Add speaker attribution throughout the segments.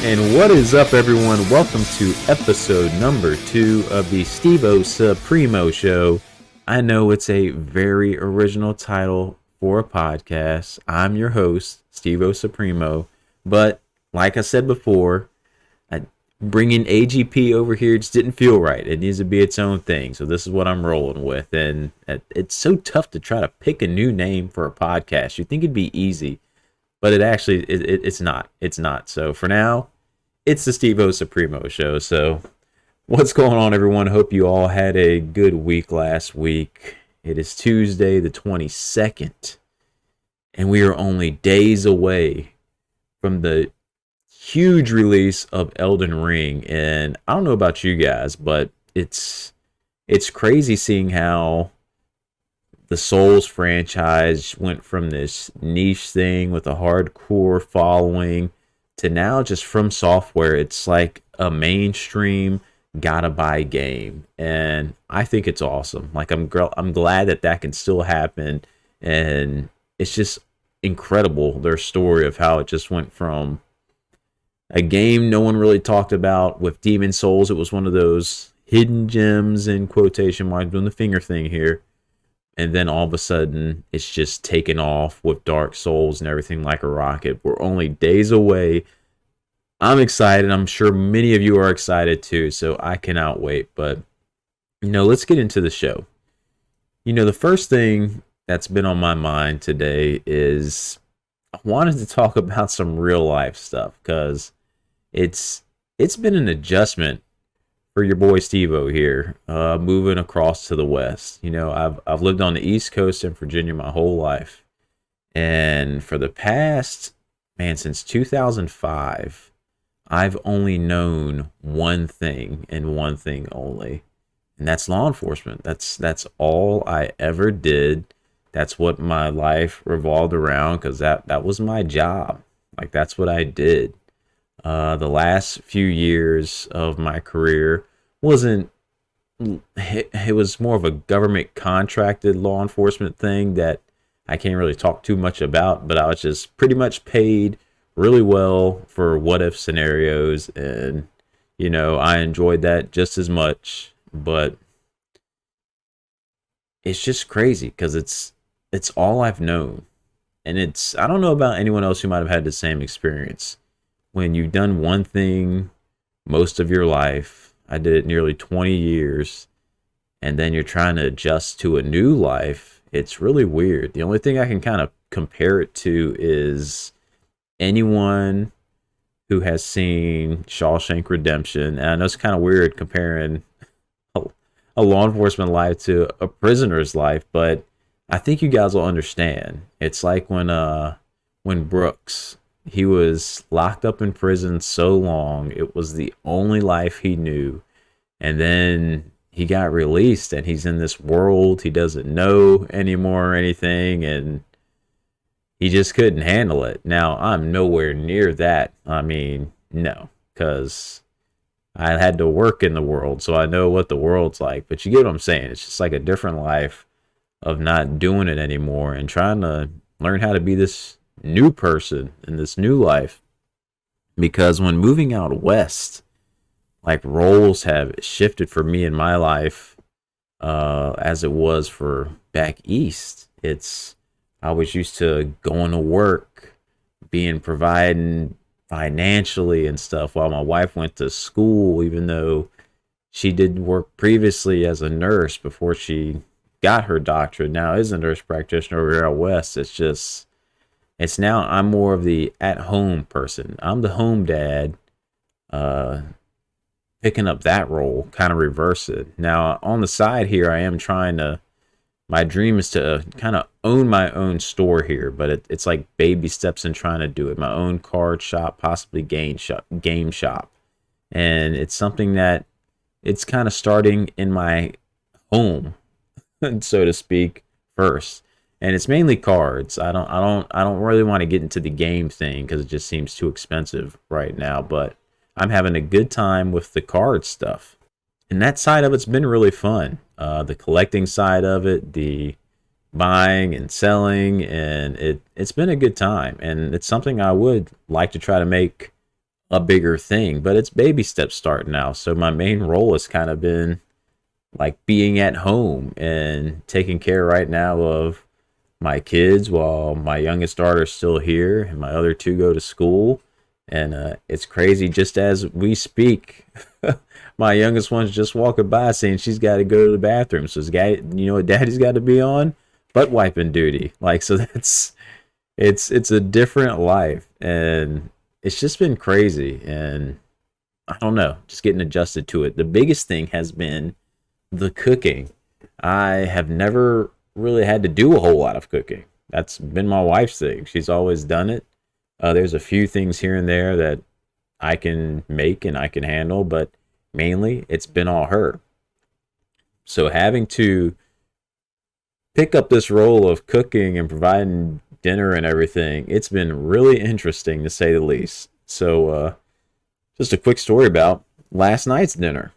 Speaker 1: And what is up, everyone? Welcome to episode number 2 of the StevoSupremo show. I know it's a very original title for a podcast. I'm your host, StevoSupremo, but like I said before, bringing AGP over here just didn't feel right. It needs to be its own thing, so this is what I'm rolling with. And it's so tough to try to pick a new name for a podcast. You'd think it'd be easy, but it's not. It's not. So for now, it's the StevoSupremo show. So what's going on, everyone? Hope you all had a good week last week. It is Tuesday the 22nd, and we are only days away from the huge release of Elden Ring. And I don't know about you guys, but it's crazy seeing how the Souls franchise went from this niche thing with a hardcore following to now just From Software. It's like a mainstream gotta buy game, and I think it's awesome. Like I'm glad that can still happen, and it's just incredible, their story of how it just went from a game no one really talked about with Demon Souls. It was one of those hidden gems in quotation marks, doing the finger thing here. And then all of a sudden, it's just taken off with Dark Souls and everything like a rocket. We're only days away. I'm excited. I'm sure many of you are excited too, so I cannot wait. But, let's get into the show. The first thing that's been on my mind today is I wanted to talk about some real life stuff, because it's been an adjustment for your boy Stevo here, moving across to the West. I've lived on the East Coast in Virginia my whole life, and for the past, since 2005, I've only known one thing and one thing only, and that's law enforcement. That's all I ever did. That's what my life revolved around, because that was my job. Like, that's what I did. The last few years of my career it was more of a government contracted law enforcement thing that I can't really talk too much about, but I was just pretty much paid really well for what if scenarios, and I enjoyed that just as much. But it's just crazy because it's all I've known, and I don't know about anyone else who might have had the same experience. When you've done one thing most of your life, I did it nearly 20 years, and then you're trying to adjust to a new life, it's really weird. The only thing I can kind of compare it to is anyone who has seen Shawshank Redemption. And I know it's kind of weird comparing a law enforcement life to a prisoner's life, but I think you guys will understand. It's like when Brooks, he was locked up in prison so long, it was the only life he knew. And then he got released, and he's in this world he doesn't know anymore or anything, and he just couldn't handle it. Now, I'm nowhere near that. No, because I had to work in the world, so I know what the world's like. But you get what I'm saying. It's just like a different life of not doing it anymore and trying to learn how to be this new person in this new life. Because when moving out west, like, roles have shifted for me in my life as it was for back east. I was used to going to work, being providing financially and stuff, while my wife went to school, even though she did work previously as a nurse before she got her doctorate. Now is a nurse practitioner over here out west. It's now I'm more of the at-home person. I'm the home dad, picking up that role, kind of reverse it. Now, on the side here, I am my dream is to kind of own my own store here, but it's like baby steps in trying to do it. My own card shop, possibly game shop. And it's something that it's kind of starting in my home, so to speak, first. And it's mainly cards. I don't really want to get into the game thing because it just seems too expensive right now, but I'm having a good time with the card stuff. And that side of it's been really fun. The collecting side of it, the buying and selling, and it's been a good time. And it's something I would like to try to make a bigger thing, but it's baby steps starting now. So my main role has kind of been like being at home and taking care right now of my kids while my youngest daughter's still here and my other two go to school. And it's crazy. Just as we speak, my youngest one's just walking by saying she's got to go to the bathroom. So, you know what daddy's got to be on? Butt wiping duty. Like, so it's a different life. And it's just been crazy. And I don't know, just getting adjusted to it. The biggest thing has been the cooking. I have never really had to do a whole lot of cooking. That's been my wife's thing. She's always done it. There's a few things here and there that I can make and I can handle, but mainly it's been all her. So having to pick up this role of cooking and providing dinner and everything, it's been really interesting to say the least. So just a quick story about last night's dinner.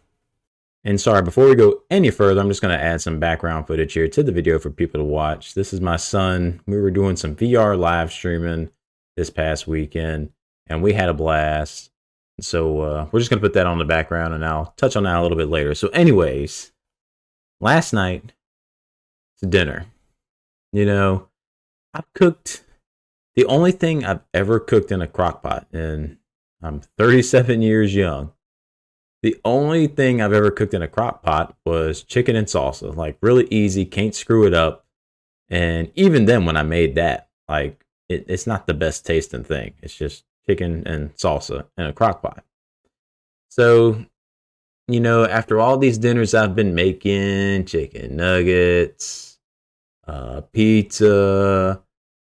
Speaker 1: And sorry, before we go any further, I'm just going to add some background footage here to the video for people to watch. This is my son. We were doing some VR live streaming this past weekend, and we had a blast. So we're just going to put that on the background, and I'll touch on that a little bit later. So anyways, last night, to dinner. You know, I've cooked the only thing I've ever cooked in a crock pot, and I'm 37 years young. The only thing I've ever cooked in a crock pot was chicken and salsa. Like, really easy, can't screw it up. And even then, when I made that, like, it's not the best tasting thing. It's just chicken and salsa in a crock pot. So, you know, after all these dinners I've been making, chicken nuggets, pizza,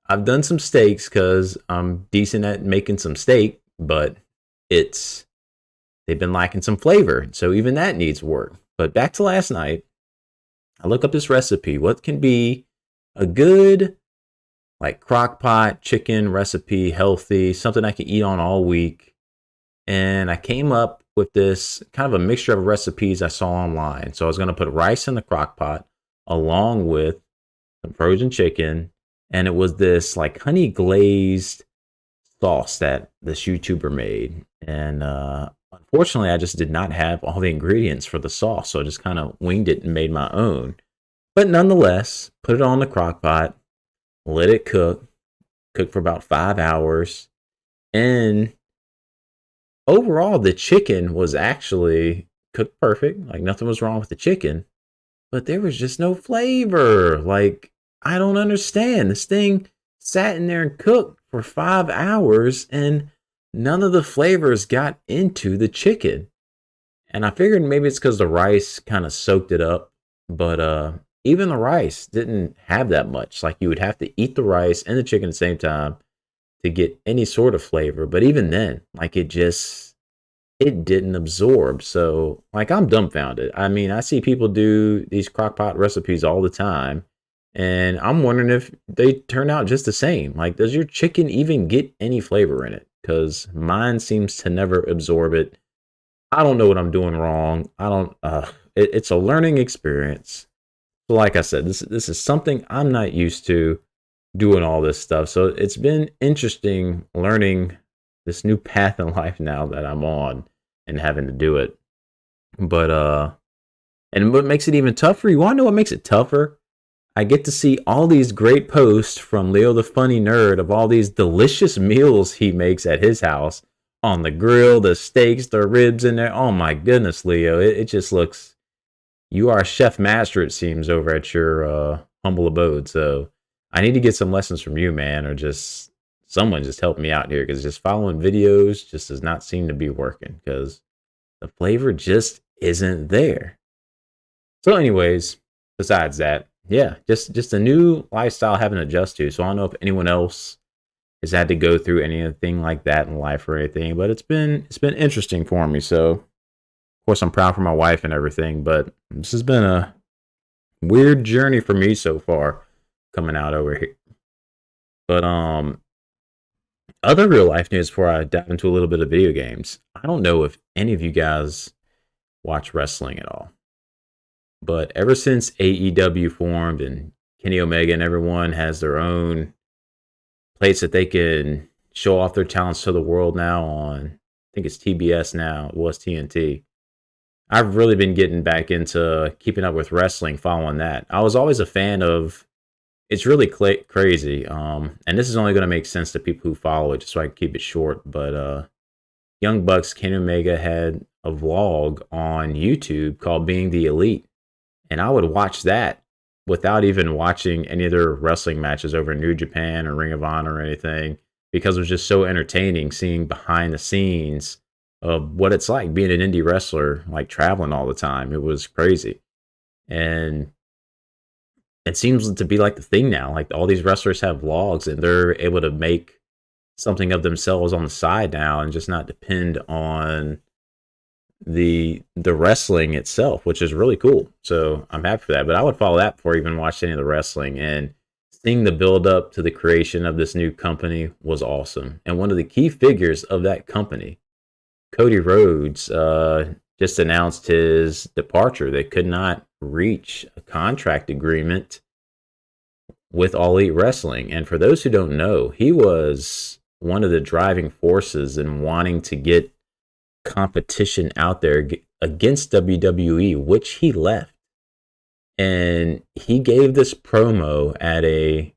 Speaker 1: I've done some steaks because I'm decent at making some steak, but they've been lacking some flavor. So even that needs work. But back to last night, I look up this recipe. What can be a good, like, crock pot chicken recipe, healthy, something I can eat on all week? And I came up with this kind of a mixture of recipes I saw online. So I was going to put rice in the crock pot along with some frozen chicken. And it was this like honey glazed sauce that this YouTuber made. And unfortunately, I just did not have all the ingredients for the sauce. So I just kind of winged it and made my own. But nonetheless, put it on the crock pot, let it cook for about 5 hours. And overall, the chicken was actually cooked perfect. Like, nothing was wrong with the chicken. But there was just no flavor. Like, I don't understand. This thing sat in there and cooked for 5 hours and none of the flavors got into the chicken. And I figured maybe it's because the rice kind of soaked it up. But even the rice didn't have that much. Like, you would have to eat the rice and the chicken at the same time to get any sort of flavor. But even then, like, it didn't absorb. So, like, I'm dumbfounded. I mean, I see people do these crock pot recipes all the time. And I'm wondering if they turn out just the same. Like, does your chicken even get any flavor in it? Because mine seems to never absorb it. I don't know what I'm doing wrong. It's a learning experience. So like I said, this is something I'm not used to, doing all this stuff. So it's been interesting learning this new path in life now that I'm on and having to do it. But and what makes it even tougher? You want to know what makes it tougher? I get to see all these great posts from Leo the Funny Nerd of all these delicious meals he makes at his house on the grill, the steaks, the ribs in there. Oh my goodness, Leo. It just looks, you are a chef master, it seems, over at your humble abode. So I need to get some lessons from you, man, or just someone just help me out here, because just following videos just does not seem to be working because the flavor just isn't there. So anyways, besides that, yeah, just a new lifestyle having to adjust to. So I don't know if anyone else has had to go through anything like that in life or anything, but it's been interesting for me. So of course I'm proud for my wife and everything, but this has been a weird journey for me so far coming out over here. But other real life news before I dive into a little bit of video games. I don't know if any of you guys watch wrestling at all. But ever since AEW formed and Kenny Omega and everyone has their own place that they can show off their talents to the world now on think it's TBS now. It was TNT. I've really been getting back into keeping up with wrestling, following that. I was always a fan of. It's really crazy, and this is only going to make sense to people who follow it, just so I can keep it short. But Young Bucks, Kenny Omega had a vlog on YouTube called "Being the Elite," and I would watch that without even watching any of their wrestling matches over in New Japan or Ring of Honor or anything, because it was just so entertaining seeing behind the scenes of what it's like being an indie wrestler, like traveling all the time. It was crazy. And it seems to be like the thing now. Like all these wrestlers have vlogs and they're able to make something of themselves on the side now and just not depend on the wrestling itself, which is really cool. So I'm happy for that. But I would follow that before I even watched any of the wrestling. And seeing the build up to the creation of this new company was awesome. And one of the key figures of that company, Cody Rhodes, just announced his departure. They could not reach a contract agreement with All Elite Wrestling. And for those who don't know, he was one of the driving forces in wanting to get competition out there against WWE, which he left. And he gave this promo at a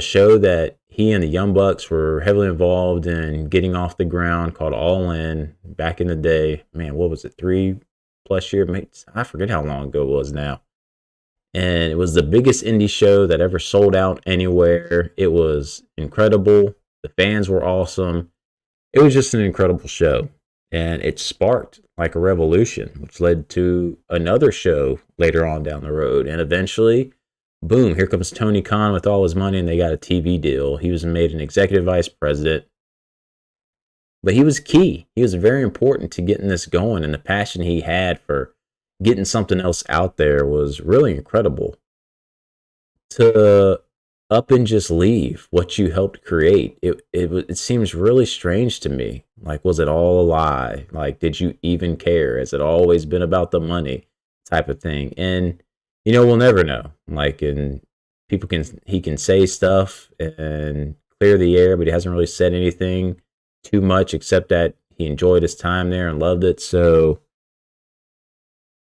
Speaker 1: show that he and the Young Bucks were heavily involved in getting off the ground, called All In, back in the day. Man, what was it, 3+ years? I forget how long ago it was now. And it was the biggest indie show that ever sold out anywhere. It was incredible. The fans were awesome. It was just an incredible show. And it sparked like a revolution, which led to another show later on down the road. And eventually, boom, here comes Tony Khan with all his money, and they got a TV deal. He was made an executive vice president. But he was key. He was very important to getting this going, and the passion he had for getting something else out there was really incredible. To up and just leave what you helped create, it seems really strange to me. Like, was it all a lie? Like, did you even care? Has it always been about the money type of thing? And we'll never know. Like, and he can say stuff and clear the air, but he hasn't really said anything too much except that he enjoyed his time there and loved it. So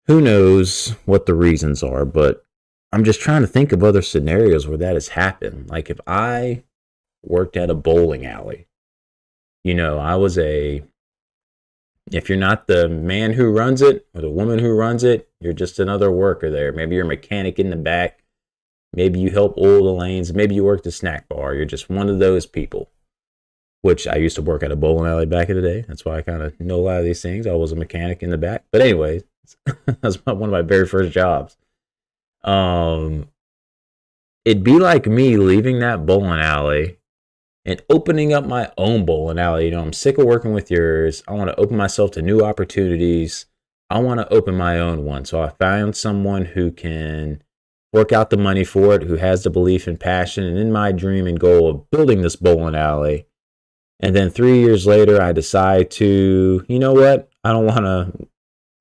Speaker 1: who knows what the reasons are, but I'm just trying to think of other scenarios where that has happened. Like if I worked at a bowling alley, if you're not the man who runs it or the woman who runs it, you're just another worker there. Maybe you're a mechanic in the back. Maybe you help oil the lanes. Maybe you work the snack bar. You're just one of those people, which I used to work at a bowling alley back in the day. That's why I kind of know a lot of these things. I was a mechanic in the back. But anyways, that's one of my very first jobs. It'd be like me leaving that bowling alley and opening up my own bowling alley. I'm sick of working with yours. I want to open myself to new opportunities. I want to open my own one. So I found someone who can work out the money for it, who has the belief and passion, and in my dream and goal of building this bowling alley. And then 3 years later, I decide to, you know what? I don't want to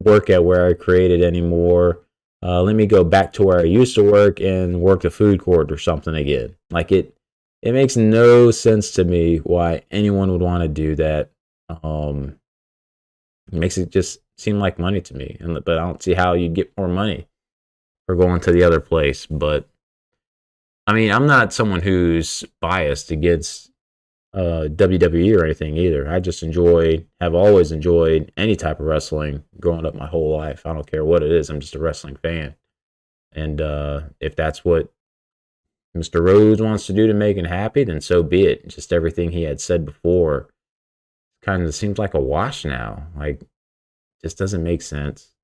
Speaker 1: work at where I created anymore. Let me go back to where I used to work and work the food court or something again. Like it makes no sense to me why anyone would want to do that. It makes it just seem like money to me, but I don't see how you'd get more money for going to the other place. But I mean, I'm not someone who's biased against WWE or anything either. I just have always enjoyed any type of wrestling growing up my whole life. I don't care what it is. I'm just a wrestling fan. And if that's what Mr. Rhodes wants to do to make him happy, then so be it. Just everything he had said before kind of seems like a wash now. Like, just doesn't make sense.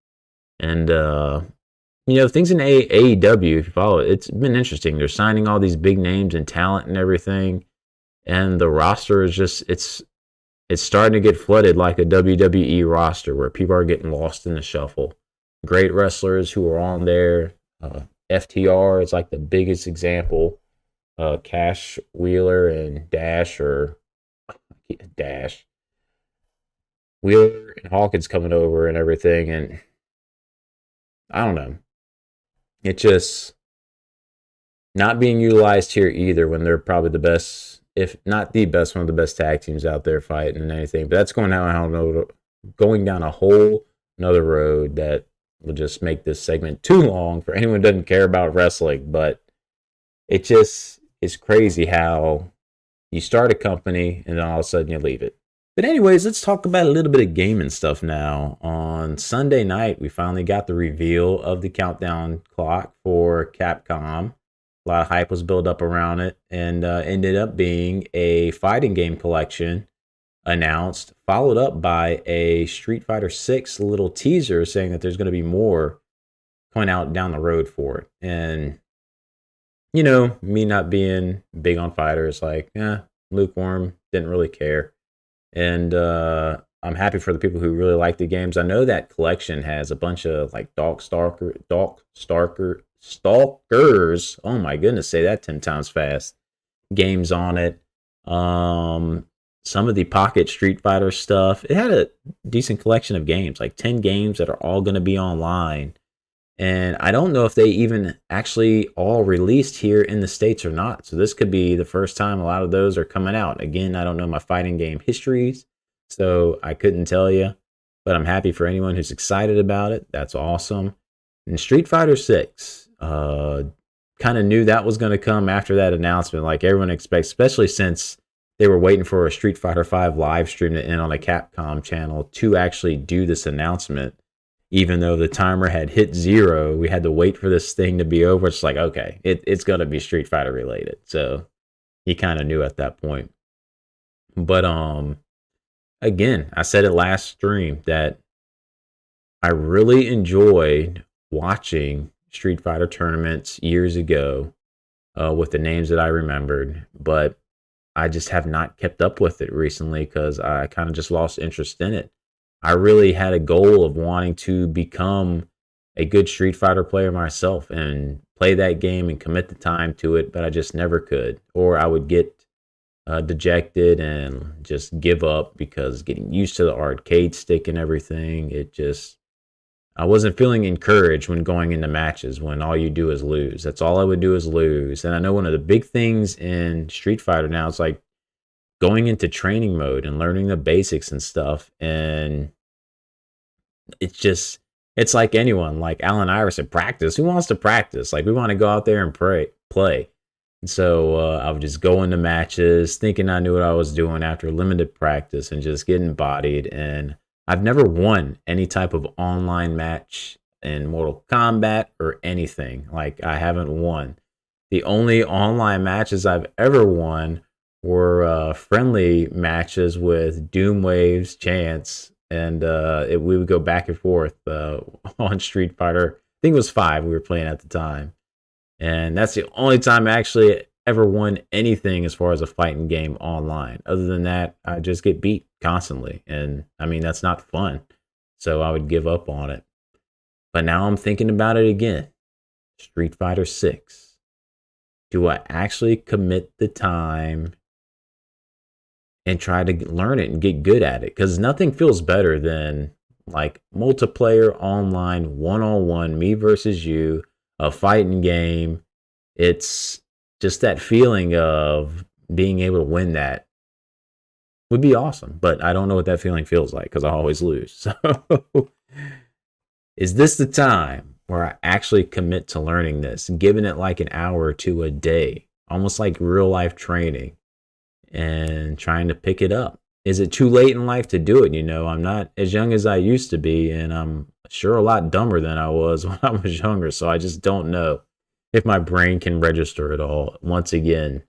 Speaker 1: And, things in AEW, if you follow it, it's been interesting. They're signing all these big names and talent and everything. And the roster is just, it's starting to get flooded like a WWE roster where people are getting lost in the shuffle. Great wrestlers who are on there. FTR is like the biggest example. Cash Wheeler and Dash Wheeler and Hawkins coming over and everything. And I don't know. It just not being utilized here either when they're probably the best if not the best, one of the best tag teams out there fighting and anything. But that's going down a whole another road that will just make this segment too long for anyone who doesn't care about wrestling. But it just is crazy how you start a company and then all of a sudden you leave it. But anyways, let's talk about a little bit of gaming stuff now. On Sunday night, we finally got the reveal of the countdown clock for Capcom. A lot of hype was built up around it, and ended up being a fighting game collection announced, followed up by a Street Fighter 6 little teaser saying that there's going to be more coming out down the road for it. And, you know, me not being big on fighters, like, lukewarm, didn't really care. And I'm happy for the people who really like the games. I know that collection has a bunch of like Stalkers. Oh my goodness, say that 10 times fast. Games on it. Some of the Pocket Street Fighter stuff. It had a decent collection of games, like 10 games that are all going to be online. And I don't know if they even actually all released here in the States or not. So this could be the first time a lot of those are coming out. Again, I don't know my fighting game histories, so I couldn't tell you. But I'm happy for anyone who's excited about it. That's awesome. And Street Fighter 6, kind of knew that was going to come after that announcement, like everyone expects, especially since they were waiting for a Street Fighter 5 live stream to end on a Capcom channel to actually do this announcement. Even though the timer had hit 0, we had to wait for this thing to be over. It's like, okay, it's going to be Street Fighter related. So he kind of knew at that point. But again, I said it last stream that I really enjoyed watching Street Fighter tournaments years ago with the names that I remembered. But I just have not kept up with it recently because I kind of just lost interest in it. I really had a goal of wanting to become a good Street Fighter player myself and play that game and commit the time to it, but I just never could. Or I would get dejected and just give up because getting used to the arcade stick and everything, I wasn't feeling encouraged when going into matches when all you do is lose. That's all I would do is lose. And I know one of the big things in Street Fighter now is like going into training mode and learning the basics and stuff. And it's like anyone, like Alan Iverson, practice. Who wants to practice? Like, we want to go out there and play. And so I would just go into matches thinking I knew what I was doing after limited practice and just getting bodied. And I've never won any type of online match in Mortal Kombat or anything. Like, I haven't won. The only online matches I've ever won were friendly matches with Doomwave's Chance, and we would go back and forth on Street Fighter. I think it was 5 we were playing at the time, and that's the only time I actually ever won anything as far as a fighting game online. Other than that, I just get beat constantly, and I mean, that's not fun, so I would give up on it. But now I'm thinking about it again. Street Fighter 6. Do I actually commit the time and try to learn it and get good at it? Because nothing feels better than like multiplayer online, one-on-one, me versus you, a fighting game. It's just that feeling of being able to win that would be awesome. But I don't know what that feeling feels like because I always lose. So is this the time where I actually commit to learning this, giving it like an hour or two a day, almost like real life training, and trying to pick it up? Is it too late in life to do it? You know, I'm not as young as I used to be, and I'm sure a lot dumber than I was when I was younger. So I just don't know if my brain can register it all once again.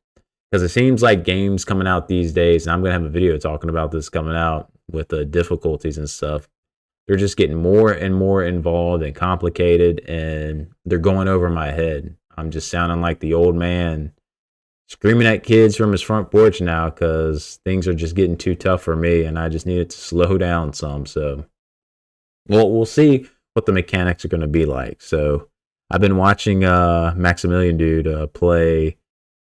Speaker 1: Because it seems like games coming out these days, and I'm going to have a video talking about this coming out with the difficulties and stuff. They're just getting more and more involved and complicated, and they're going over my head. I'm just sounding like the old man screaming at kids from his front porch now because things are just getting too tough for me, and I just need it to slow down some. So, well, we'll see what the mechanics are going to be like. So, I've been watching Maximilian Dude play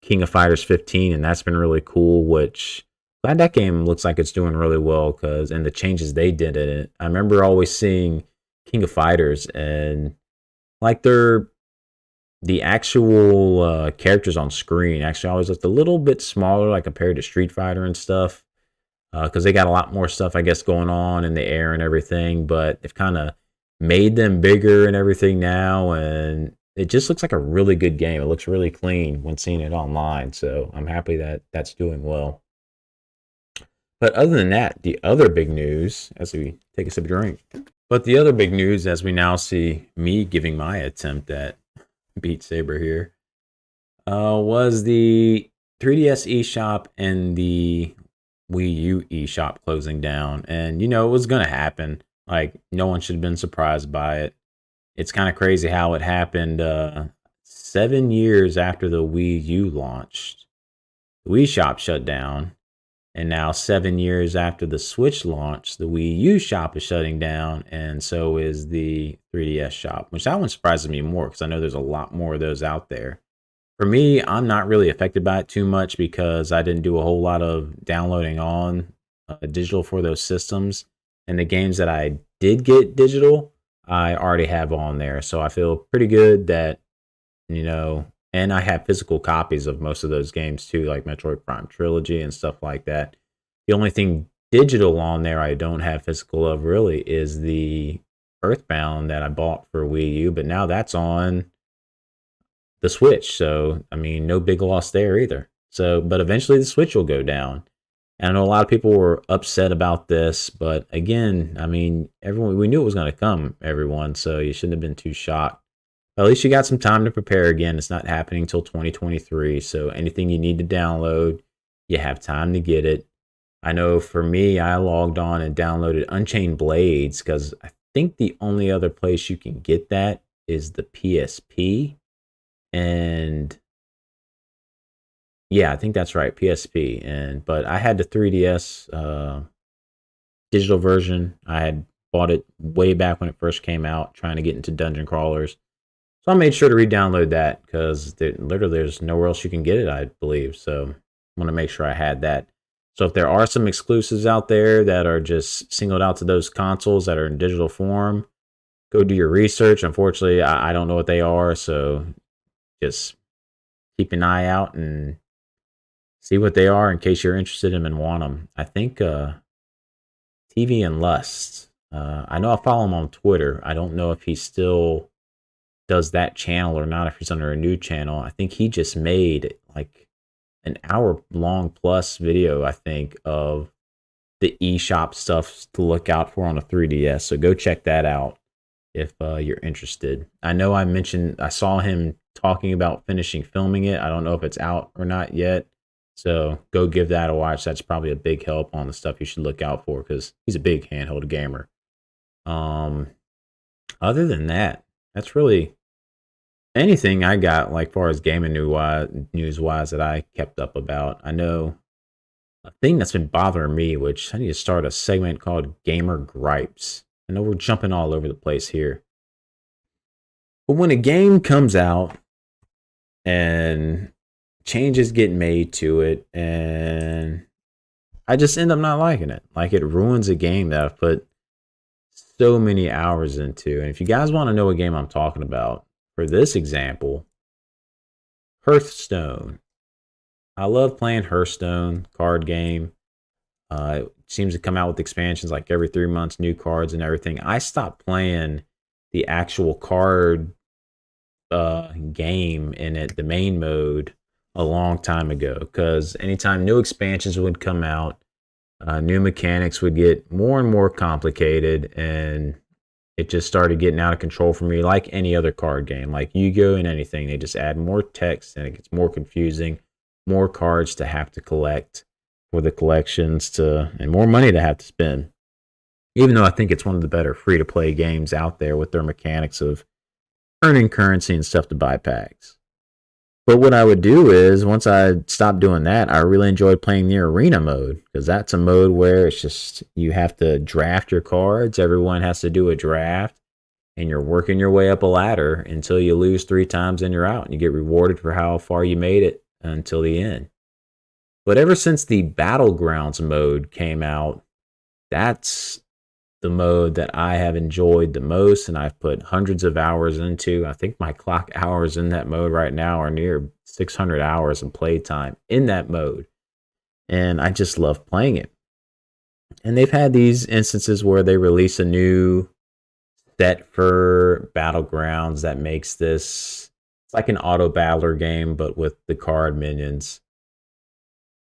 Speaker 1: King of Fighters 15, and that's been really cool, which glad that game looks like it's doing really well and the changes they did in it. I remember always seeing King of Fighters and like their the actual characters on screen actually always looked a little bit smaller, like compared to Street Fighter and stuff, because they got a lot more stuff, I guess, going on in the air and everything. But they've kind of made them bigger and everything now, and it just looks like a really good game. It looks really clean when seeing it online, so I'm happy that that's doing well. But other than that, the other big news, as we take a sip of drink, but the other big news, as we now see me giving my attempt at Beat Saber here, was the 3DS eShop and the Wii U eShop closing down. And, it was going to happen. Like, no one should have been surprised by it. It's kind of crazy how it happened 7 years after the Wii U launched. The Wii Shop shut down. And now 7 years after the Switch launch, the Wii U shop is shutting down, and so is the 3DS shop, which that one surprises me more because I know there's a lot more of those out there. For me, I'm not really affected by it too much because I didn't do a whole lot of downloading on digital for those systems. And the games that I did get digital, I already have on there. So I feel pretty good that, and I have physical copies of most of those games too, like Metroid Prime Trilogy and stuff like that. The only thing digital on there I don't have physical of really is the Earthbound that I bought for Wii U, but now that's on the Switch. So, I mean, no big loss there either. So, but eventually the Switch will go down. And I know a lot of people were upset about this, but again, I mean, we knew it was going to come, everyone, so you shouldn't have been too shocked. At least you got some time to prepare again. It's not happening until 2023. So anything you need to download, you have time to get it. I know for me, I logged on and downloaded Unchained Blades because I think the only other place you can get that is the PSP. And yeah, I think that's right, PSP. But I had the 3DS digital version. I had bought it way back when it first came out, trying to get into dungeon crawlers. So I made sure to re-download that because literally there's nowhere else you can get it, I believe. So I want to make sure I had that. So if there are some exclusives out there that are just singled out to those consoles that are in digital form, go do your research. Unfortunately, I don't know what they are, so just keep an eye out and see what they are in case you're interested in them and want them. I think TV and Lust. I know I follow him on Twitter. I don't know if he still does that channel or not, if he's under a new channel. I think he just made like an hour-long plus video, I think, of the eShop stuff to look out for on a 3DS. So go check that out if you're interested. I know I saw him talking about finishing filming it. I don't know if it's out or not yet. So go give that a watch. That's probably a big help on the stuff you should look out for because he's a big handheld gamer. Other than that, that's really anything I got, like far as gaming news wise that I kept up about. I know a thing that's been bothering me, which I need to start a segment called Gamer Gripes. I know we're jumping all over the place here. But when a game comes out and changes get made to it, and I just end up not liking it. Like, it ruins a game that I've put so many hours into. And if you guys want to know what game I'm talking about, for this example, Hearthstone. I love playing Hearthstone card game. It seems to come out with expansions like every 3 months, new cards and everything. I stopped playing the actual card game in it, the main mode, a long time ago, because anytime new expansions would come out, new mechanics would get more and more complicated, and it just started getting out of control for me, like any other card game, like Yu-Gi-Oh! And anything. They just add more text, and it gets more confusing, more cards to have to collect for the collections, and more money to have to spend. Even though I think it's one of the better free-to-play games out there with their mechanics of earning currency and stuff to buy packs. But what I would do is, once I stopped doing that, I really enjoyed playing the arena mode, because that's a mode where it's just, you have to draft your cards. Everyone has to do a draft, and you're working your way up a ladder until you lose 3 times and you're out, and you get rewarded for how far you made it until the end. But ever since the Battlegrounds mode came out, that's the mode that I have enjoyed the most and I've put hundreds of hours into. I think my clock hours in that mode right now are near 600 hours of playtime in that mode. And I just love playing it. And they've had these instances where they release a new set for Battlegrounds that makes this, it's like an auto battler game, but with the card minions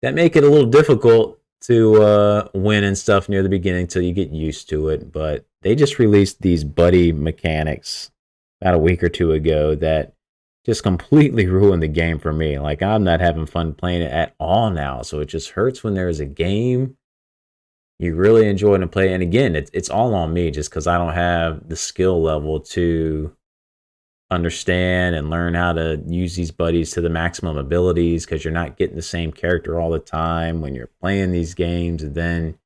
Speaker 1: that make it a little difficult to win and stuff near the beginning till you get used to it. But they just released these buddy mechanics about a week or two ago that just completely ruined the game for me. Like, I'm not having fun playing it at all now. So it just hurts when there's a game you really enjoy and play. And again, it's all on me just because I don't have the skill level to understand and learn how to use these buddies to the maximum abilities, because you're not getting the same character all the time when you're playing these games. And then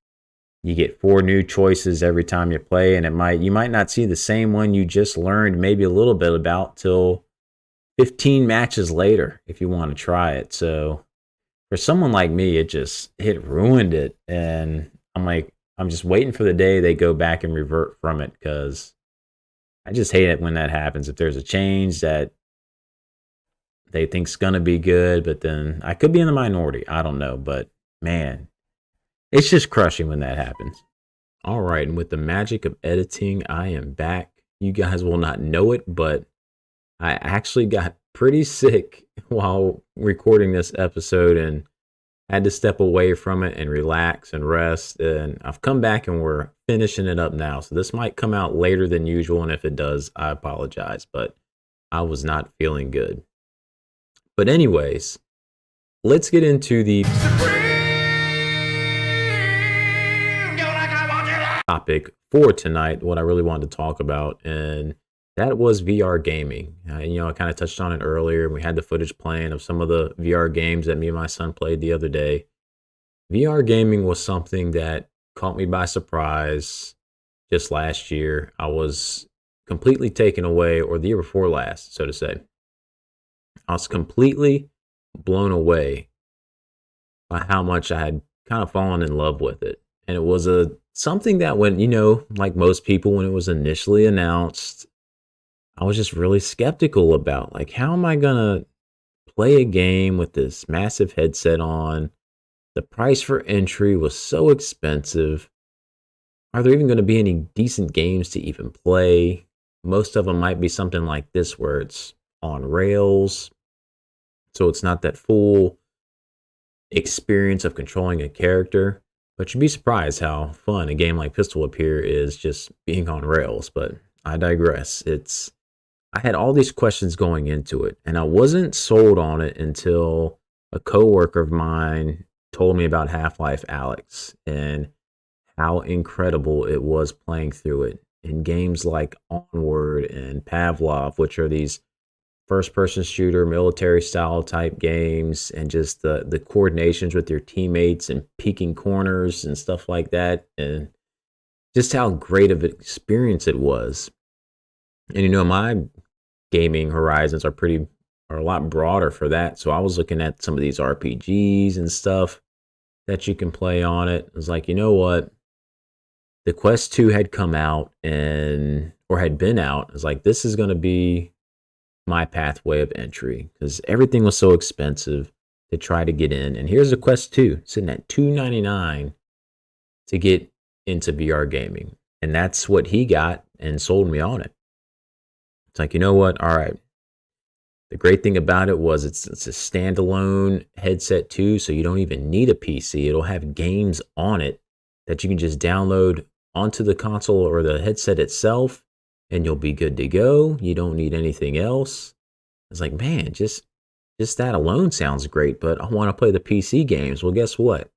Speaker 1: you get 4 new choices every time you play, and you might not see the same one you just learned maybe a little bit about till 15 matches later if you want to try it. So for someone like me, it ruined it. And I'm just waiting for the day they go back and revert from it, because I just hate it when that happens. If there's a change that they think's gonna be good, but then I could be in the minority. I don't know, but man, it's just crushing when that happens. All right, and with the magic of editing, I am back. You guys will not know it, but I actually got pretty sick while recording this episode and had to step away from it and relax and rest. And I've come back and we're finishing it up now. So this might come out later than usual. And if it does, I apologize, but I was not feeling good. But anyways, let's get into the topic for tonight, what I really wanted to talk about. And that was VR gaming. I kind of touched on it earlier, and we had the footage playing of some of the VR games that me and my son played the other day. VR gaming was something that caught me by surprise just last year. I was completely taken away, or the year before last, so to say. I was completely blown away by how much I had kind of fallen in love with it. And it was something that when, like most people, when it was initially announced, I was just really skeptical about, like, how am I going to play a game with this massive headset on? The price for entry was so expensive. Are there even going to be any decent games to even play? Most of them might be something like this, where it's on rails, so it's not that full experience of controlling a character. But you'd be surprised how fun a game like Pistol Whip here is just being on rails. But I digress. I had all these questions going into it, and I wasn't sold on it until a coworker of mine told me about Half-Life Alyx and how incredible it was playing through it. In games like Onward and Pavlov, which are these first-person shooter, military-style type games, and just the coordinations with your teammates and peeking corners and stuff like that, and just how great of an experience it was. And my gaming horizons are a lot broader for that. So I was looking at some of these RPGs and stuff that you can play on it. I was like, you know what? The Quest 2 had come out or had been out. I was like, this is going to be my pathway of entry, because everything was so expensive to try to get in. And here's the Quest 2 sitting at $299 to get into VR gaming. And that's what he got and sold me on it. It's like, you know what? All right. The great thing about it was it's a standalone headset too, so you don't even need a PC. It'll have games on it that you can just download onto the console or the headset itself, and you'll be good to go. You don't need anything else. It's like, man, just that alone sounds great, but I want to play the PC games. Well, guess what?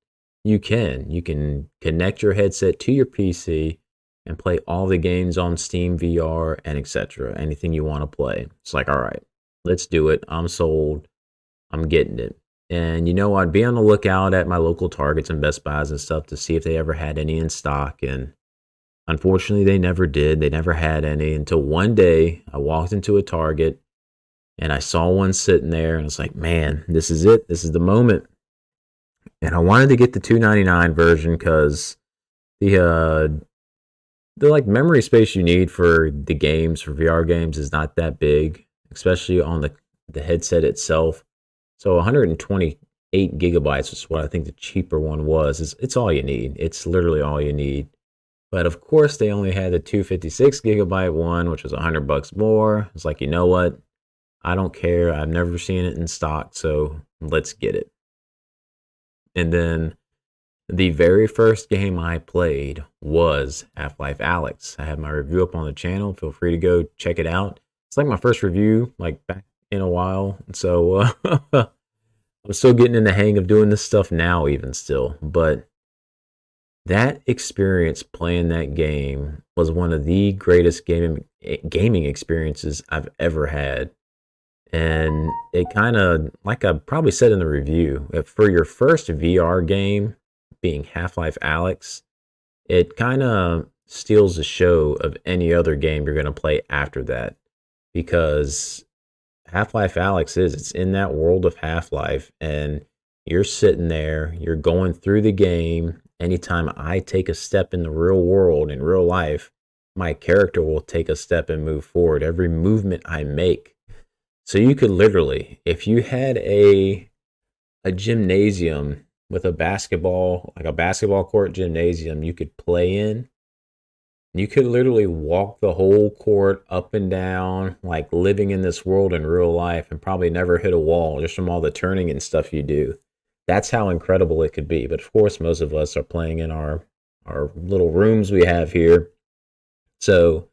Speaker 1: You can connect your headset to your PC and play all the games on Steam VR and etc. Anything you want to play. It's like, all right, let's do it. I'm sold. I'm getting it. And I'd be on the lookout at my local Targets and Best Buys and stuff to see if they ever had any in stock. And unfortunately, they never did. They never had any until one day I walked into a Target and I saw one sitting there, and it's like, man, this is it. This is the moment. And I wanted to get the $299 version because the the like memory space you need for the games for VR games is not that big, especially on the headset itself. So 128 gigabytes is what I think the cheaper one was. It's all you need. It's literally all you need. But of course, they only had the 256 gigabyte one, which was $100 more. It's like, you know what? I don't care. I've never seen it in stock, so let's get it. And then the very first game I played was Half-Life Alyx. I have my review up on the channel. Feel free to go check it out. It's like my first review, like back in a while. So I'm still getting in the hang of doing this stuff now, even still. But that experience playing that game was one of the greatest gaming experiences I've ever had. And it kind of, like I probably said in the review, for your first VR game, being Half-Life Alyx, it kind of steals the show of any other game you're going to play after that. Because Half-Life Alyx it's in that world of Half-Life, and you're sitting there, you're going through the game. Anytime I take a step in the real world, in real life, my character will take a step and move forward. Every movement I make. So you could literally, if you had a gymnasium with a basketball, like a basketball court gymnasium you could play in, you could literally walk the whole court up and down, like living in this world in real life, and probably never hit a wall just from all the turning and stuff you do. That's how incredible it could be. But of course, most of us are playing in our little rooms we have here. So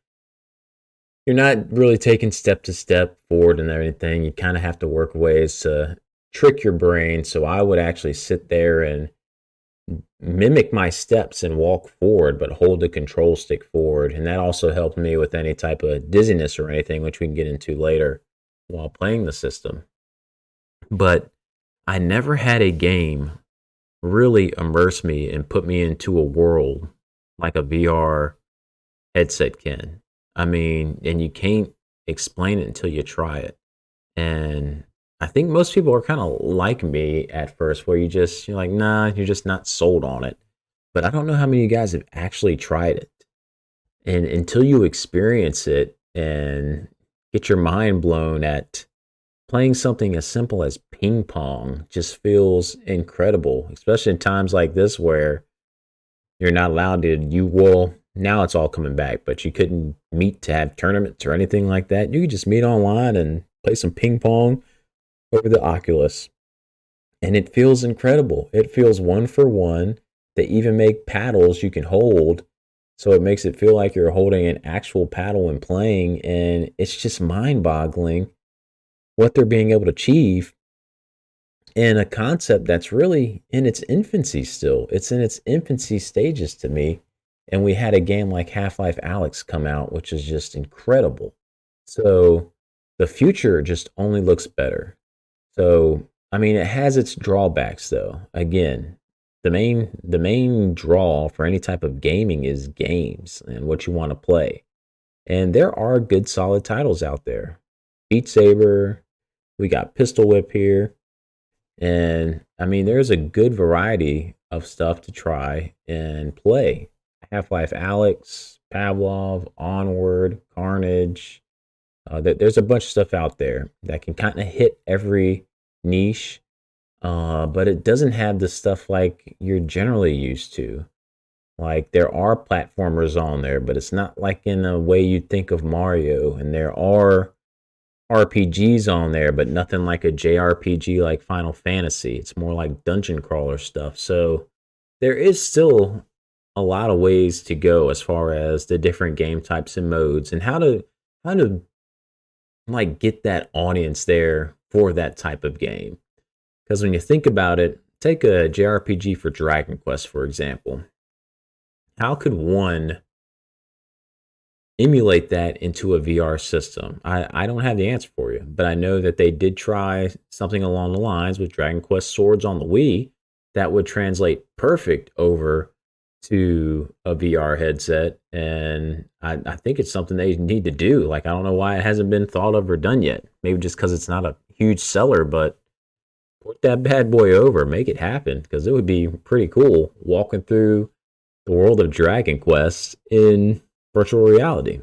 Speaker 1: you're not really taking step to step forward and everything. You kind of have to work ways to trick your brain. So I would actually sit there and mimic my steps and walk forward, but hold the control stick forward. And that also helped me with any type of dizziness or anything, which we can get into later while playing the system. But I never had a game really immerse me and put me into a world like a VR headset can. I mean, and you can't explain it until you try it. And I think most people are kind of like me at first, where you're like, nah, you're just not sold on it. But I don't know how many of you guys have actually tried it. And until you experience it and get your mind blown at playing something as simple as ping pong just feels incredible, especially in times like this where you're not allowed to, now it's all coming back, but you couldn't meet to have tournaments or anything like that. You could just meet online and play some ping pong over the Oculus. And it feels incredible. It feels one for one. They even make paddles you can hold. So it makes it feel like you're holding an actual paddle and playing. And it's just mind boggling what they're being able to achieve in a concept that's really in its infancy still. It's in its infancy stages to me. And we had a game like Half-Life Alyx come out, which is just incredible. So the future just only looks better. So, I mean, it has its drawbacks though. Again, the main draw for any type of gaming is games and what you want to play. And there are good solid titles out there. Beat Saber, we got Pistol Whip here. And I mean, there's a good variety of stuff to try and play. Half-Life Alyx, Pavlov, Onward, Carnage. There's a bunch of stuff out there that can kind of hit every niche, but it doesn't have the stuff like you're generally used to. Like there are platformers on there, but it's not like in a way you think of Mario. And there are RPGs on there, but nothing like a JRPG like Final Fantasy. It's more like dungeon crawler stuff. So there is still a lot of ways to go as far as the different game types and modes and how to like get that audience there for that type of game. Because when you think about it, take a JRPG for Dragon Quest, for example. How could one emulate that into a VR system? I don't have the answer for you, but I know that they did try something along the lines with Dragon Quest Swords on the Wii that would translate perfect over to a VR headset. And I think it's something they need to do. Like, I don't know why it hasn't been thought of or done yet. Maybe just because it's not a huge seller, but put that bad boy over, make it happen, because it would be pretty cool walking through the world of Dragon Quest in virtual reality.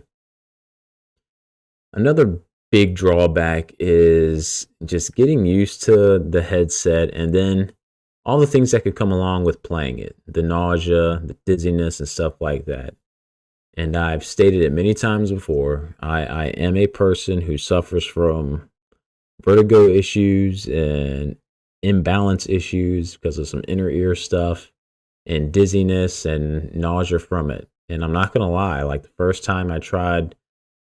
Speaker 1: Another big drawback is just getting used to the headset and then all the things that could come along with playing it, the nausea, the dizziness, and stuff like that. And I've stated it many times before. I am a person who suffers from vertigo issues and imbalance issues because of some inner ear stuff and dizziness and nausea from it. And I'm not going to lie, like the first time I tried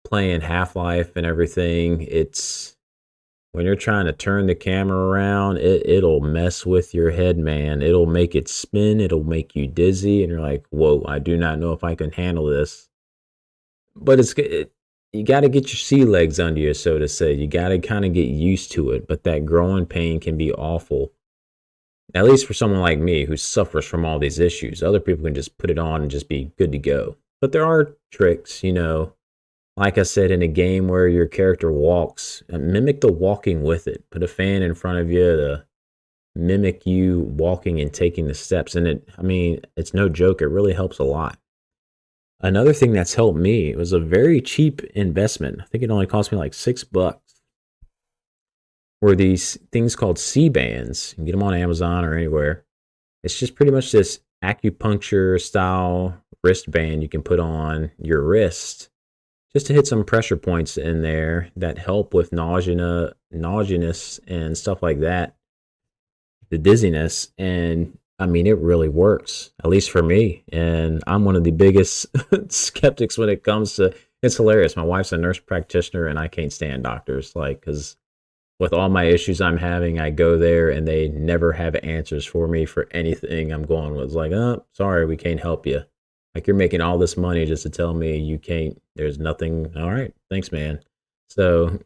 Speaker 1: playing Half-Life and everything, it's when you're trying to turn the camera around, it'll mess with your head, man. It'll make it spin, it'll make you dizzy, and you're like, whoa, I do not know if I can handle this. But you got to get your sea legs under you, so to say. You got to kind of get used to it, but that growing pain can be awful. At least for someone like me who suffers from all these issues. Other people can just put it on and just be good to go. But there are tricks, like I said, in a game where your character walks, mimic the walking with it. Put a fan in front of you to mimic you walking and taking the steps. And it's no joke. It really helps a lot. Another thing that's helped me, it was a very cheap investment. I think it only cost me like $6. Were these things called C-bands. You can get them on Amazon or anywhere. It's just pretty much this acupuncture style wristband you can put on your wrist just to hit some pressure points in there that help with nauseousness and stuff like that, the dizziness. And it really works, at least for me. And I'm one of the biggest skeptics when it comes to, it's hilarious. My wife's a nurse practitioner and I can't stand doctors, because with all my issues I'm having, I go there and they never have answers for me for anything I'm going with. It's like, oh, sorry, we can't help you. Like, you're making all this money just to tell me you can't, there's nothing. All right, thanks, man. So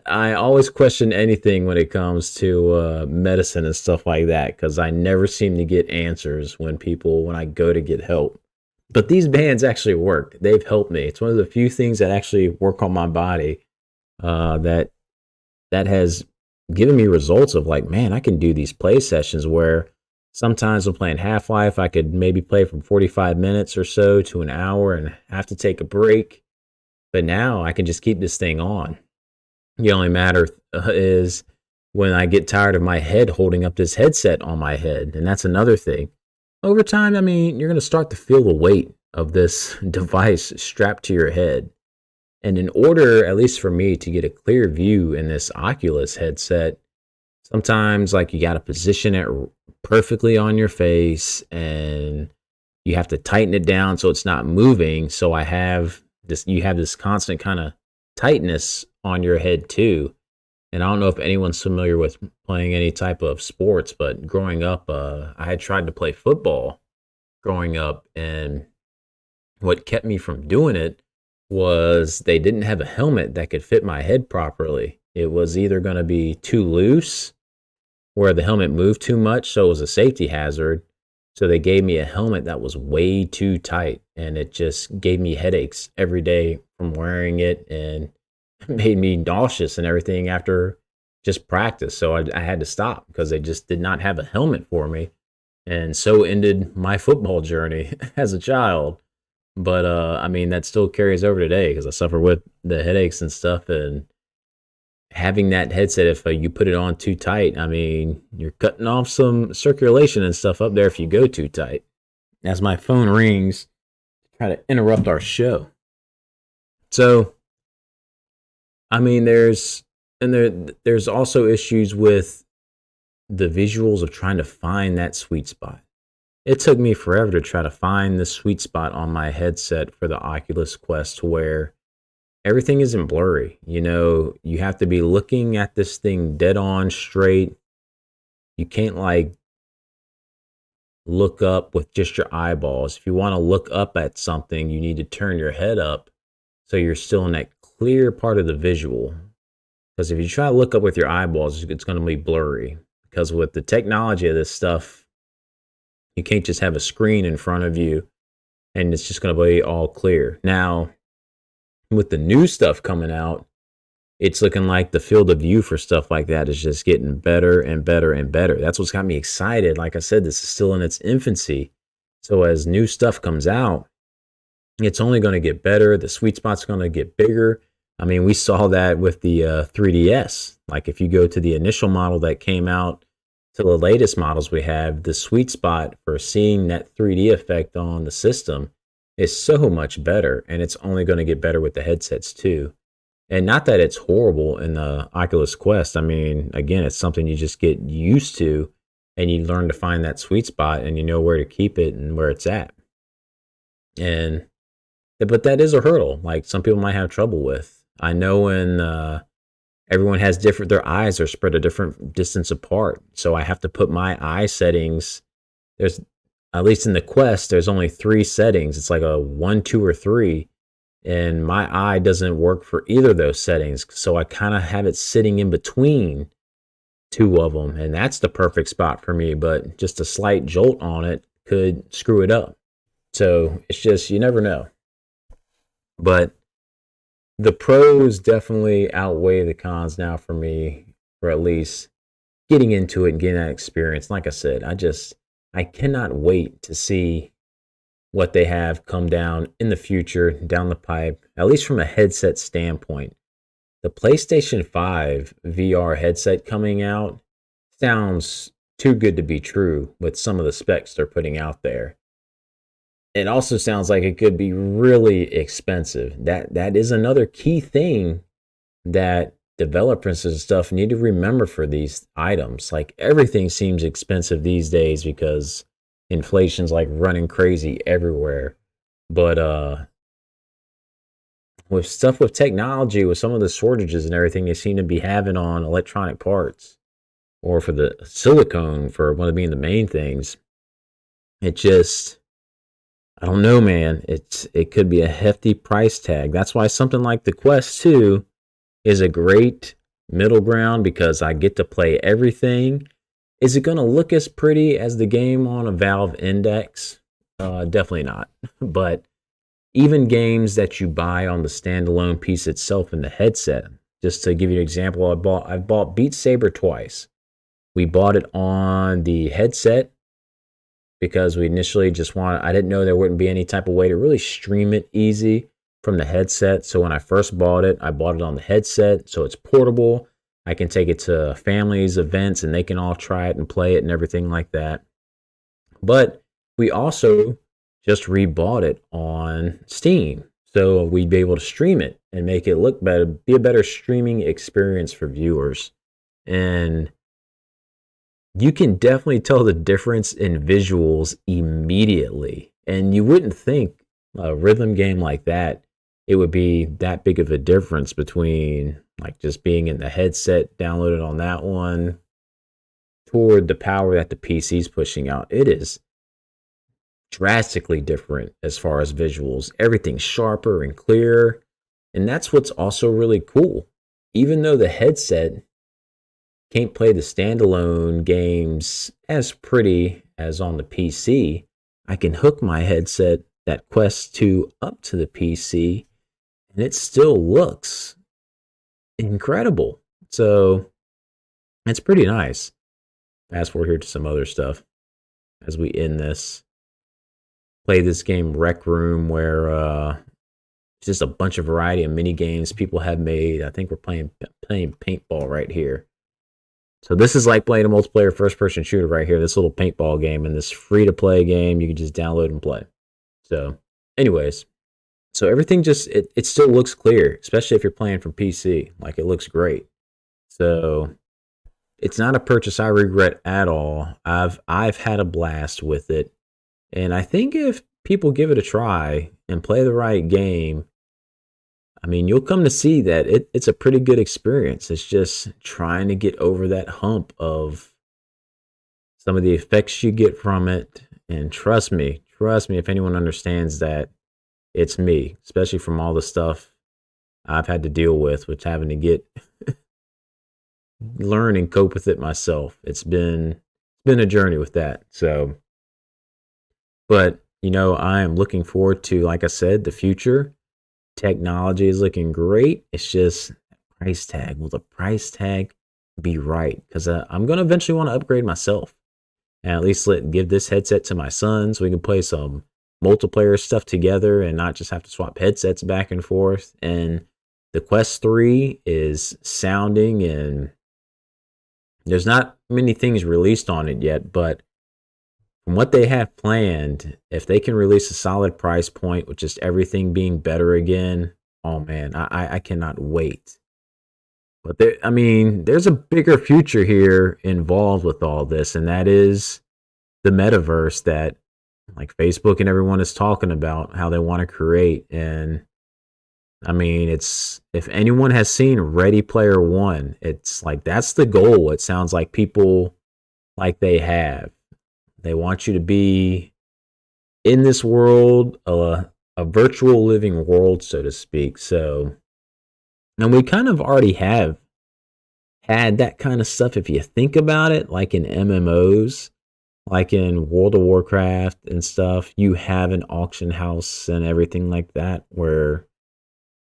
Speaker 1: I always question anything when it comes to medicine and stuff like that, because I never seem to get answers when I go to get help. But these bands actually work. They've helped me. It's one of the few things that actually work on my body that has given me results of like, man, I can do these play sessions where sometimes I'm playing Half-Life, I could maybe play from 45 minutes or so to an hour and have to take a break. But now I can just keep this thing on. The only matter is when I get tired of my head holding up this headset on my head. And that's another thing. Over time, you're going to start to feel the weight of this device strapped to your head. And in order, at least for me, to get a clear view in this Oculus headset, sometimes like you got to position it perfectly on your face and you have to tighten it down so it's not moving. So you have this constant kind of tightness on your head too. And I don't know if anyone's familiar with playing any type of sports, but growing up, I had tried to play football growing up, and what kept me from doing it was they didn't have a helmet that could fit my head properly. It was either going to be too loose where the helmet moved too much, so it was a safety hazard. So they gave me a helmet that was way too tight, and it just gave me headaches every day from wearing it, and made me nauseous and everything after just practice. So I had to stop because they just did not have a helmet for me. And so ended my football journey as a child. But that still carries over today because I suffer with the headaches and stuff. And having that headset, if you put it on too tight, you're cutting off some circulation and stuff up there if you go too tight. As my phone rings, try to interrupt our show. So there's also issues with the visuals of trying to find that sweet spot. It took me forever to try to find the sweet spot on my headset for the Oculus Quest where everything isn't blurry. You have to be looking at this thing dead on straight. You can't look up with just your eyeballs. If you want to look up at something, you need to turn your head up so you're still in that clear part of the visual. Because if you try to look up with your eyeballs, it's going to be blurry. Because with the technology of this stuff, you can't just have a screen in front of you and it's just going to be all clear. Now, with the new stuff coming out, it's looking like the field of view for stuff like that is just getting better and better and better. That's what's got me excited. Like I said, this is still in its infancy. So as new stuff comes out, It's only going to get better. The sweet spot's going to get bigger. I mean, we saw that with the 3DS. Like, if you go to the initial model that came out to the latest models we have, the sweet spot for seeing that 3D effect on the system is so much better. And it's only going to get better with the headsets, too. And not that it's horrible in the Oculus Quest. I mean, again, it's something you just get used to and you learn to find that sweet spot and you know where to keep it and where it's at. And but that is a hurdle. Like, some people might have trouble with. I know when everyone has different, their eyes are spread a different distance apart. So I have to put my eye settings. There's, at least in the Quest, there's only 3 settings. It's like a 1, 2, or 3. And my eye doesn't work for either of those settings. So I kind of have it sitting in between 2 of them. And that's the perfect spot for me. But just a slight jolt on it could screw it up. So it's just, you never know. But the pros definitely outweigh the cons now for me, for at least getting into it and getting that experience. Like I said, I cannot wait to see what they have come down in the future, down the pipe, at least from a headset standpoint. The PlayStation 5 VR headset coming out sounds too good to be true with some of the specs they're putting out there. It also sounds like it could be really expensive. That is another key thing that developers and stuff need to remember for these items. Like, everything seems expensive these days because inflation's like running crazy everywhere. But with stuff with technology, with some of the shortages and everything they seem to be having on electronic parts, or for the silicone, for one of being the main things, it just, I don't know, man. It could be a hefty price tag. That's why something like the Quest 2 is a great middle ground, because I get to play everything. Is it going to look as pretty as the game on a Valve Index? Definitely not. But even games that you buy on the standalone piece itself in the headset, just to give you an example, I've bought Beat Saber twice. We bought it on the headset because we initially just I didn't know there wouldn't be any type of way to really stream it easy from the headset. So when I first bought it, I bought it on the headset, so it's portable. I can take it to families, events, and they can all try it and play it and everything like that. But we also just rebought it on Steam, so we'd be able to stream it and make it look better, be a better streaming experience for viewers. And you can definitely tell the difference in visuals immediately. And you wouldn't think a rhythm game like that, it would be that big of a difference between like just being in the headset downloaded on that one toward the power that the PC's pushing out. It is drastically different as far as visuals. Everything's sharper and clearer. And that's what's also really cool. Even though the headset can't play the standalone games as pretty as on the PC, I can hook my headset, that Quest 2, up to the PC, and it still looks incredible. So it's pretty nice. Fast forward here to some other stuff as we end this. Play this game Rec Room, where it's just a bunch of variety of mini games people have made. I think we're playing paintball right here. So this is like playing a multiplayer first-person shooter right here. This little paintball game, and this free-to-play game you can just download and play. So, anyways, so everything just it still looks clear, especially if you're playing from PC. Like, it looks great. So it's not a purchase I regret at all. I've had a blast with it, and I think if people give it a try and play the right game, I mean, you'll come to see that it's a pretty good experience. It's just trying to get over that hump of some of the effects you get from it. And trust me, if anyone understands that, it's me, especially from all the stuff I've had to deal with having to learn and cope with it myself. It's been a journey with that. So, but I am looking forward to, like I said, the future. Technology is looking great. It's just price tag. Will the price tag be right? Because I'm going to eventually want to upgrade myself, and at least give this headset to my son so we can play some multiplayer stuff together and not just have to swap headsets back and forth. And the Quest 3 is sounding, and there's not many things released on it yet, but from what they have planned, if they can release a solid price point with just everything being better again, oh man, I cannot wait. But there's a bigger future here involved with all this, and that is the metaverse that like Facebook and everyone is talking about how they want to create. And it's, if anyone has seen Ready Player One, it's like that's the goal. It sounds like people like they have. They want you to be in this world, a virtual living world, so to speak. So, and we kind of already have had that kind of stuff if you think about it, like in MMOs, like in World of Warcraft and stuff. You have an auction house and everything like that where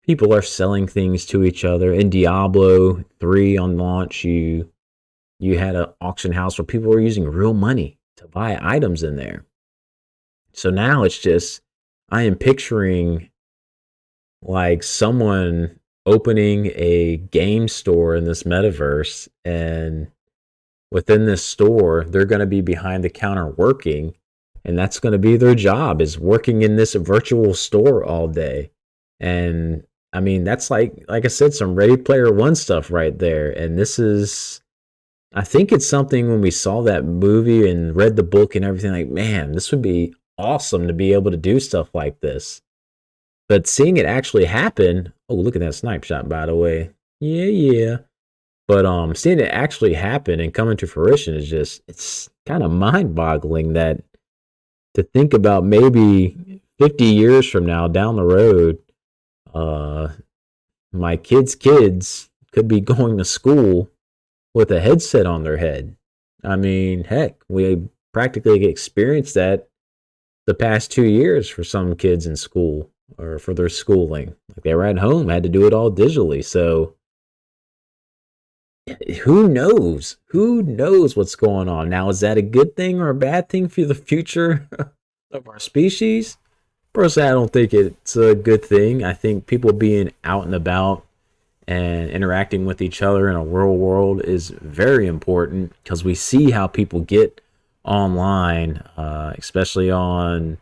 Speaker 1: people are selling things to each other. In Diablo 3 on launch, you had an auction house where people were using real money to buy items in there. So now it's just, I am picturing like someone opening a game store in this metaverse, and within this store, they're going to be behind the counter working, and that's going to be their job, is working in this virtual store all day. And that's like I said, some Ready Player One stuff right there. And this is, I think it's something when we saw that movie and read the book and everything, like, man, this would be awesome to be able to do stuff like this. But seeing it actually happen, oh, look at that snipe shot, by the way. Yeah. But seeing it actually happen and come into fruition is just, it's kind of mind-boggling that to think about maybe 50 years from now down the road, my kids' could be going to school with a headset on their head. Heck, we practically experienced that the past 2 years for some kids in school or for their schooling. Like they were at home, had to do it all digitally. So who knows? Who knows what's going on? Now, is that a good thing or a bad thing for the future of our species? Personally, I don't think it's a good thing. I think people being out and about and interacting with each other in a real world is very important, because we see how people get online, especially on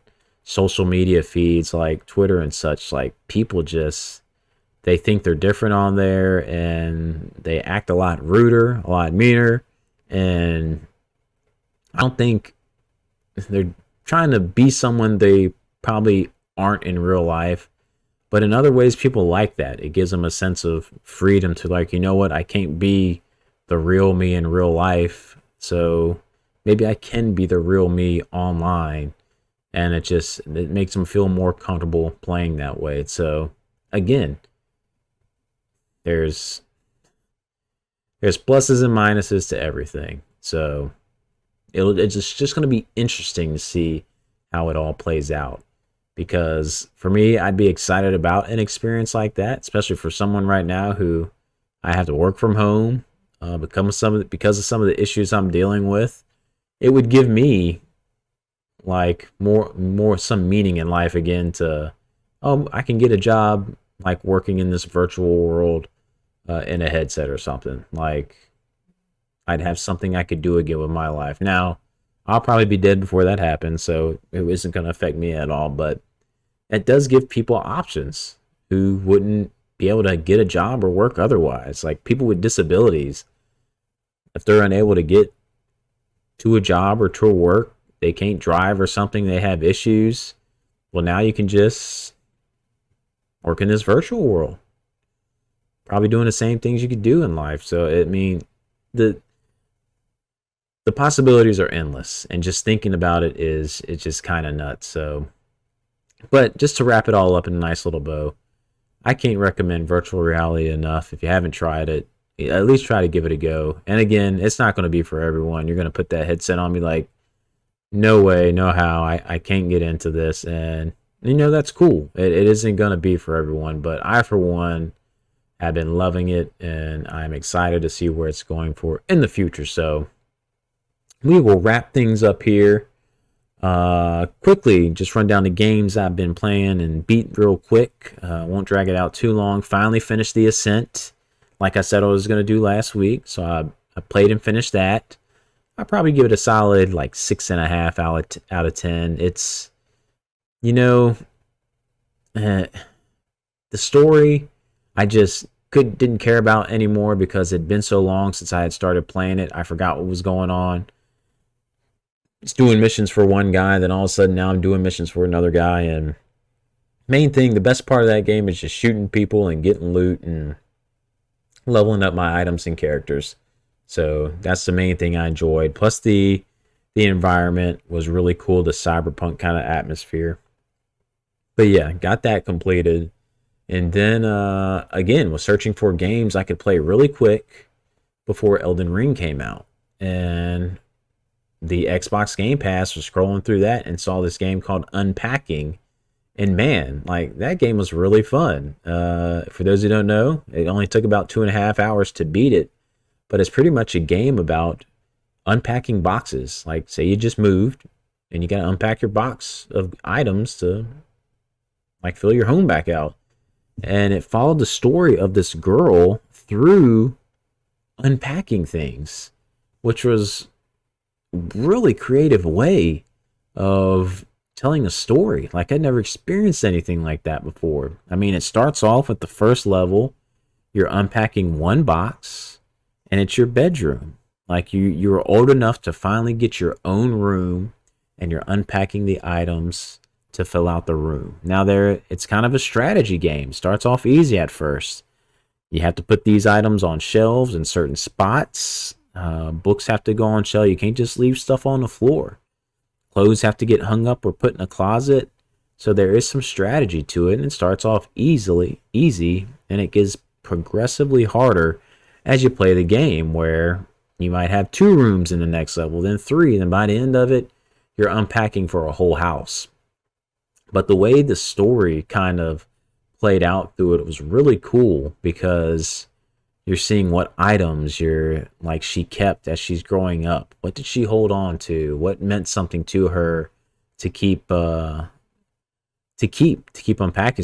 Speaker 1: social media feeds like Twitter and such. Like people just, they think they're different on there, and they act a lot ruder, a lot meaner, and I don't think they're trying to be someone they probably aren't in real life. But in other ways, people like that. It gives them a sense of freedom to, like, you know what, I can't be the real me in real life, so maybe I can be the real me online. And it makes them feel more comfortable playing that way. So again, there's pluses and minuses to everything. So it's just going to be interesting to see how it all plays out. Because for me, I'd be excited about an experience like that, especially for someone right now who I have to work from home because of some of the issues I'm dealing with. It would give me like more some meaning in life again to, I can get a job like working in this virtual world in a headset or something. Like I'd have something I could do again with my life. Now, I'll probably be dead before that happens, so it isn't going to affect me at all. But it does give people options who wouldn't be able to get a job or work otherwise. Like people with disabilities, if they're unable to get to a job or to work, they can't drive or something, they have issues. Well, now you can just work in this virtual world, probably doing the same things you could do in life. So the possibilities are endless, and just thinking about it's just kind of nuts. So, but just to wrap it all up in a nice little bow, I can't recommend virtual reality enough. If you haven't tried it, at least try to give it a go. And again, it's not going to be for everyone. You're going to put that headset on, me like, no way, no how, I can't get into this. And that's cool. It isn't going to be for everyone, but I, for one, have been loving it, and I'm excited to see where it's going for in the future. So we will wrap things up here. Quickly, just run down the games I've been playing and beat real quick. Won't drag it out too long. Finally finished The Ascent, like I said I was going to do last week. So I played and finished that. I'll probably give it a solid like 6.5 out of 10. It's, you know, the story I just didn't care about anymore because it'd been so long since I had started playing it. I forgot what was going on. It's doing missions for one guy, then all of a sudden now I'm doing missions for another guy. And main thing, the best part of that game is just shooting people and getting loot and leveling up my items and characters. So that's the main thing I enjoyed. Plus the environment was really cool, the cyberpunk kind of atmosphere. But yeah, got that completed. And then again, was searching for games I could play really quick before Elden Ring came out. And the Xbox Game Pass, was scrolling through that and saw this game called Unpacking. And man, like that game was really fun. For those who don't know, it only took about 2.5 hours to beat it. But it's pretty much a game about unpacking boxes. Like, say you just moved and you got to unpack your box of items to like fill your home back out. And it followed the story of this girl through unpacking things, which was really creative way of telling a story. Like I'd never experienced anything like that before. I mean, it starts off at the first level. You're unpacking one box and it's your bedroom. Like you're old enough to finally get your own room and you're unpacking the items to fill out the room. Now it's kind of a strategy game. Starts off easy at first. You have to put these items on shelves in certain spots. Books have to go on shelf. You can't just leave stuff on the floor. Clothes have to get hung up or put in a closet. So there is some strategy to it, and it starts off easy, and it gets progressively harder as you play the game, where you might have 2 rooms in the next level, then 3, and by the end of it, you're unpacking for a whole house. But the way the story kind of played out through it was really cool, because you're seeing what items she kept as she's growing up. What did she hold on to? What meant something to her to keep unpacking?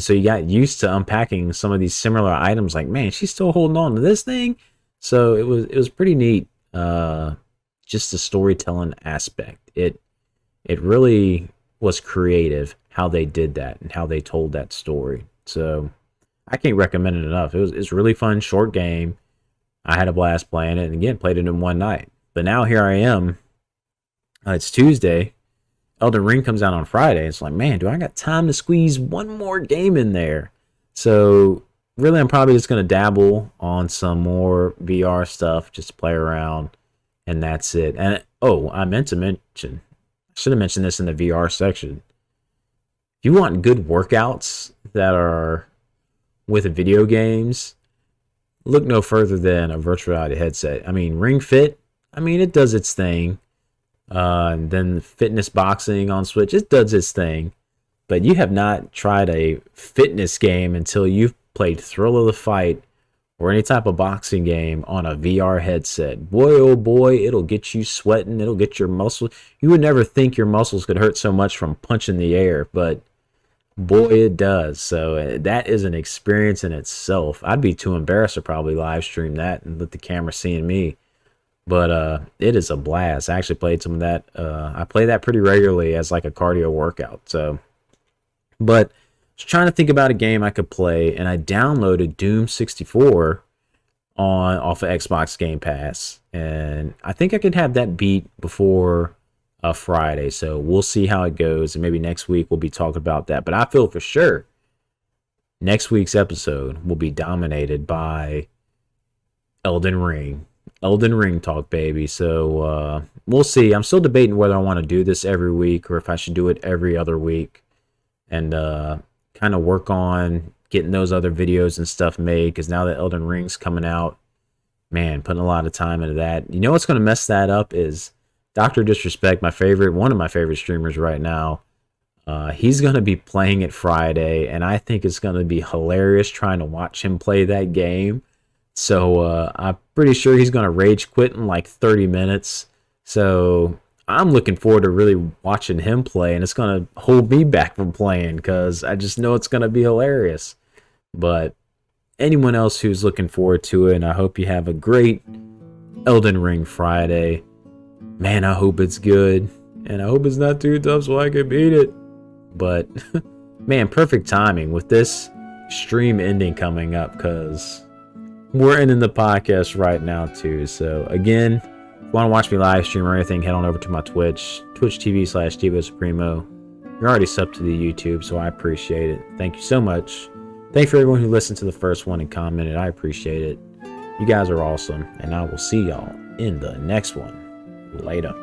Speaker 1: So you got used to unpacking some of these similar items. Like, man, she's still holding on to this thing. So it was pretty neat. Just the storytelling aspect. It really was creative how they did that and how they told that story. So I can't recommend it enough. It's really fun, short game. I had a blast playing it, and again, played it in one night. But now here I am. It's Tuesday. Elden Ring comes out on Friday. It's like, man, do I got time to squeeze one more game in there? So really, I'm probably just going to dabble on some more VR stuff, just play around, and that's it. And I should have mentioned this in the VR section. If you want good workouts that are with video games, look no further than a virtual reality headset. I mean, Ring Fit, it does its thing. And then fitness boxing on Switch, it does its thing. But you have not tried a fitness game until you've played Thrill of the Fight or any type of boxing game on a VR headset. Boy, oh boy, it'll get you sweating. It'll get your muscles. You would never think your muscles could hurt so much from punching the air, but boy, it does. So that is an experience in itself. I'd be too embarrassed to probably live stream that and let the camera seeing me. But it is a blast. I actually played some of that. I play that pretty regularly as like a cardio workout. But I was trying to think about a game I could play, and I downloaded Doom 64 off of Xbox Game Pass, and I think I could have that beat before Friday. So we'll see how it goes, and maybe next week we'll be talking about that. But I feel for sure next week's episode will be dominated by Elden Ring talk, baby. So we'll see. I'm still debating whether I want to do this every week or if I should do it every other week, and kind of work on getting those other videos and stuff made, because now that Elden Ring's coming out, man, putting a lot of time into that. You know what's going to mess that up is Dr. Disrespect, one of my favorite streamers right now. He's going to be playing it Friday, and I think it's going to be hilarious trying to watch him play that game. So I'm pretty sure he's going to rage quit in like 30 minutes. So I'm looking forward to really watching him play, and it's going to hold me back from playing because I just know it's going to be hilarious. But anyone else who's looking forward to it, and I hope you have a great Elden Ring Friday. Man, I hope it's good, and I hope it's not too tough so I can beat it. But man, perfect timing with this stream ending coming up because we're ending the podcast right now too. So again, if you want to watch me live stream or anything, head on over to my Twitch TV/StevoSupremo. You're already subbed to the YouTube, so I appreciate it. Thank you so much. Thank you for everyone who listened to the first one and commented. I appreciate it. You guys are awesome, and I will see y'all in the next one. Later.